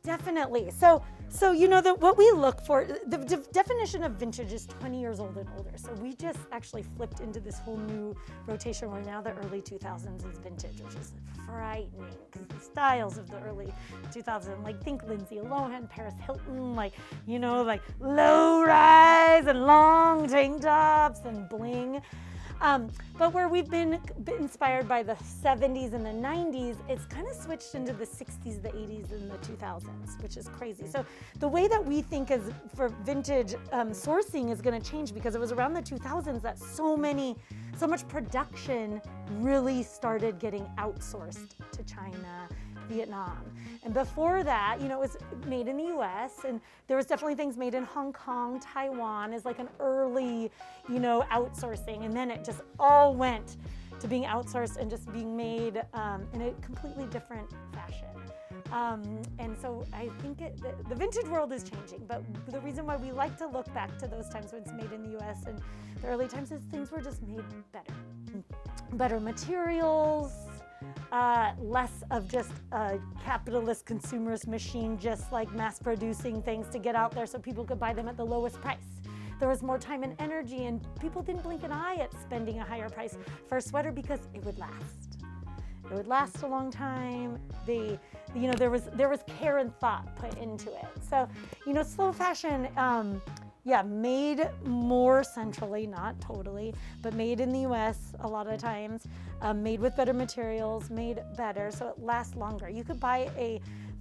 Definitely. So what we look for, the definition of vintage is 20 years old and older. So we just actually flipped into this whole new rotation where now the early 2000s is vintage, which is frightening because the styles of the early 2000s, like think Lindsay Lohan, Paris Hilton, like low rise and long tank tops and bling. But where we've been inspired by the 70s and the 90s, it's kind of switched into the 60s, the 80s, and the 2000s, which is crazy. So the way that we think is for vintage sourcing is going to change because it was around the 2000s that so much production really started getting outsourced to China, Vietnam. And before that, it was made in the US, and there was definitely things made in Hong Kong, Taiwan is like an early, outsourcing, and then it just all went to being outsourced and just being made in a completely different fashion. And so I think the vintage world is changing, but the reason why we like to look back to those times when it's made in the US and the early times is things were just made better. Better materials, less of just a capitalist consumerist machine just like mass producing things to get out there so people could buy them at the lowest price. There was more time and energy, and people didn't blink an eye at spending a higher price for a sweater because it would last. It would last a long time. There was care and thought put into it. So, slow fashion, made more centrally, not totally, but made in the US a lot of times, made with better materials, made better, so it lasts longer. You could buy a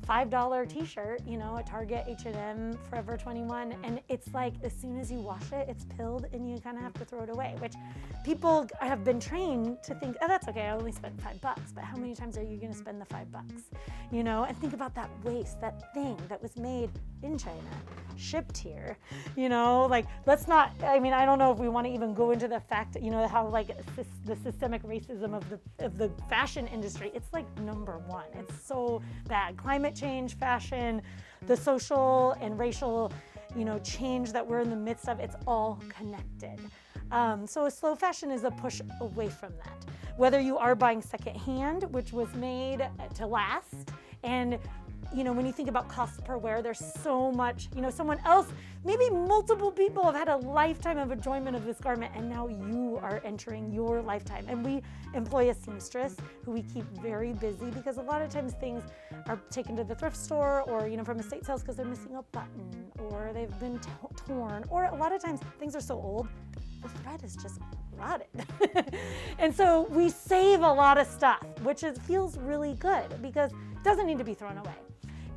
$5 t-shirt, at Target, H&M, Forever 21, and it's like as soon as you wash it, it's pilled and you kind of have to throw it away, which people have been trained to think, oh, that's okay, I only spent $5, but how many times are you going to spend the $5? And think about that waste, that thing that was made in China, shipped here, let's not, I don't know if we want to even go into the fact, how the systemic racism of the fashion industry, it's like number one. It's so bad. Climate change, fashion, the social and racial, change that we're in the midst of, it's all connected. So a slow fashion is a push away from that. Whether you are buying secondhand, which was made to last, and when you think about cost per wear, there's so much, someone else, maybe multiple people have had a lifetime of enjoyment of this garment, and now you are entering your lifetime. And we employ a seamstress who we keep very busy because a lot of times things are taken to the thrift store or, from estate sales because they're missing a button or they've been torn, or a lot of times things are so old, the thread is just rotted. And so we save a lot of stuff, which feels really good because it doesn't need to be thrown away.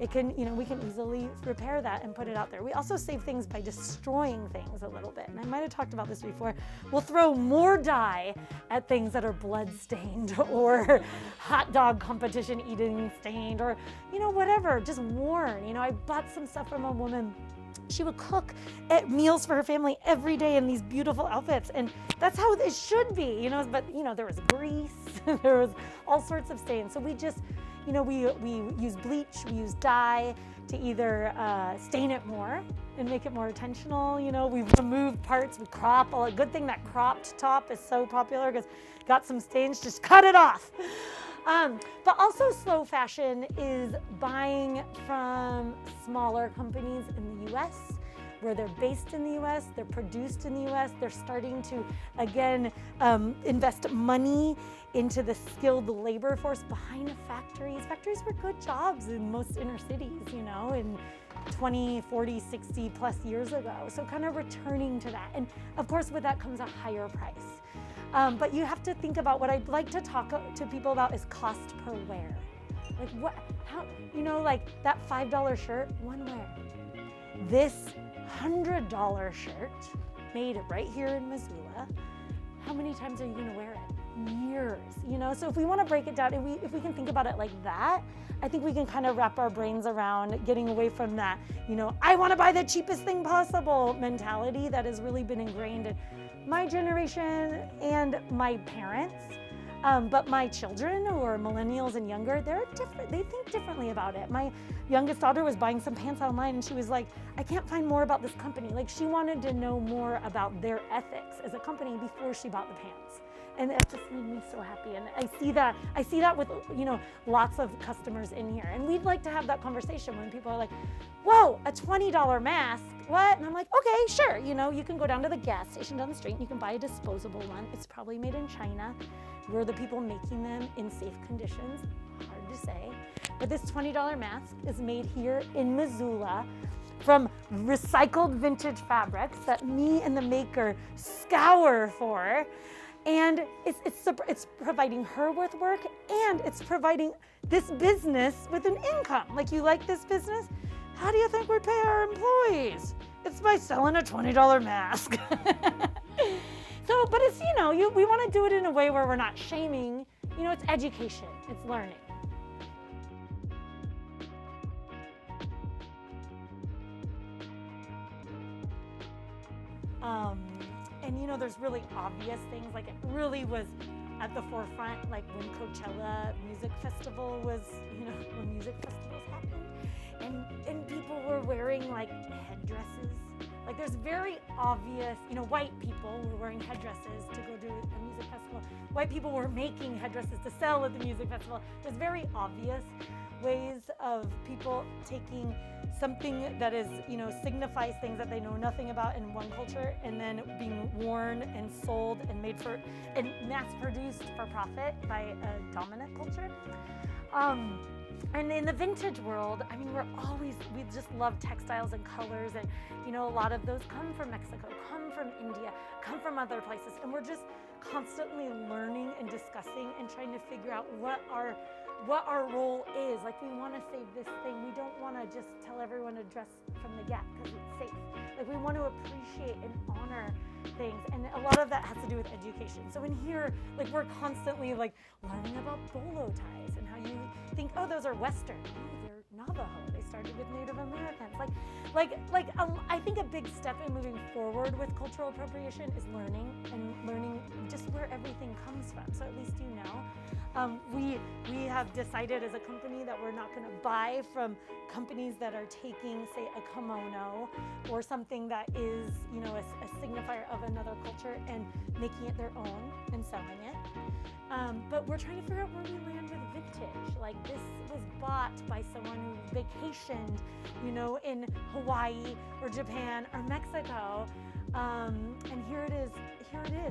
It can, we can easily repair that and put it out there. We also save things by destroying things a little bit. And I might have talked about this before. We'll throw more dye at things that are blood stained or hot dog competition eating stained or, whatever, just worn. I bought some stuff from a woman. She would cook meals for her family every day in these beautiful outfits, and that's how it should be, but there was grease, there was all sorts of stains. So we just, we use bleach, we use dye to either stain it more and make it more intentional. We remove parts, we crop. A good thing that cropped top is so popular because got some stains, just cut it off. But also slow fashion is buying from smaller companies in the US, where they're based in the US, they're produced in the US, they're starting to, again, invest money into the skilled labor force behind the factories. Factories were good jobs in most inner cities, in 20, 40, 60 plus years ago. So kind of returning to that. And of course, with that comes a higher price. But you have to think about what I'd like to talk to people about is cost per wear. That $5 shirt, one wear. This $100 shirt made right here in Missoula, how many times are you gonna wear it? Years, So if we wanna break it down, if we can think about it like that, I think we can kind of wrap our brains around getting away from that, I wanna buy the cheapest thing possible mentality that has really been ingrained in my generation and my parents. But my children, who are millennials and younger, they're different. They think differently about it. My youngest daughter was buying some pants online, and she was like, I can't find more about this company. Like, she wanted to know more about their ethics as a company before she bought the pants. And that just made me so happy. And I see that with, lots of customers in here. And we'd like to have that conversation when people are like, whoa, a $20 mask, what? And I'm like, okay, sure. You can go down to the gas station down the street and you can buy a disposable one. It's probably made in China. We're the people making them in safe conditions. Hard to say. But this $20 mask is made here in Missoula from recycled vintage fabrics that me and the maker scour for. And it's providing her with work, and it's providing this business with an income. Like, you like this business? How do you think we pay our employees? It's by selling a $20 mask. So, but it's, we want to do it in a way where we're not shaming. It's education, it's learning. And there's really obvious things, like it really was at the forefront, like when Coachella Music Festival was, when music festivals happened, and people were wearing like headdresses. Like, there's very obvious, white people were wearing headdresses to go to a music festival. White people were making headdresses to sell at the music festival. There's very obvious ways of people taking something that is, signifies things that they know nothing about in one culture, and then being worn and sold and made for, and mass produced for profit by a dominant culture. And in the vintage world, we just love textiles and colors, and a lot of those come from Mexico, come from India, come from other places, and we're just constantly learning and discussing and trying to figure out what our role is. Like, we want to save this thing. We don't want to just tell everyone to dress from the Gap because it's safe. Like, we want to appreciate and honor things, and a lot of that has to do with education. So in here, like, we're constantly like learning about bolo ties and how you think, oh, those are Western. No, they're Navajo. They started with Native Americans. I think a big step in moving forward with cultural appropriation is learning just where everything comes from. So at least we have decided as a company that we're not going to buy from companies that are taking, say, a kimono or something that is, a signifier of another culture and making it their own and selling it. But we're trying to figure out where we land with vintage. Like, this was bought by someone who vacationed, in Hawaii or Japan or Mexico. And here it is.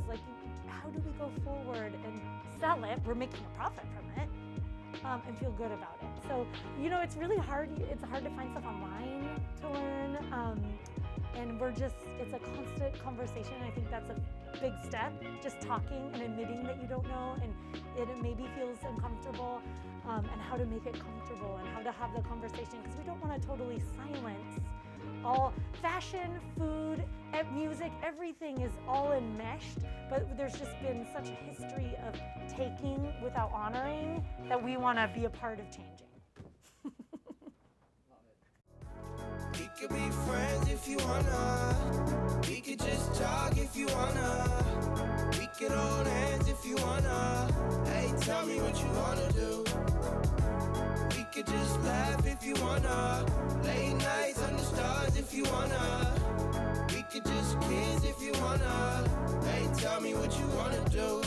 Like, how do we go forward and sell it? We're making a profit from it, and feel good about it. So, it's really hard. It's hard to find stuff online to learn. And it's a constant conversation. And I think that's a big step, just talking and admitting that you don't know, and it maybe feels uncomfortable, and how to make it comfortable and how to have the conversation, because we don't want to totally silence all fashion, food, music, everything is all enmeshed, but there's just been such a history of taking without honoring that we want to be a part of changing. We could be friends if you wanna. We could just talk if you wanna. We could hold hands if you wanna. Hey, tell me what you wanna do. We could just laugh if you wanna. Late nights under stars if you wanna. We could just kiss if you wanna. Hey, tell me what you wanna do.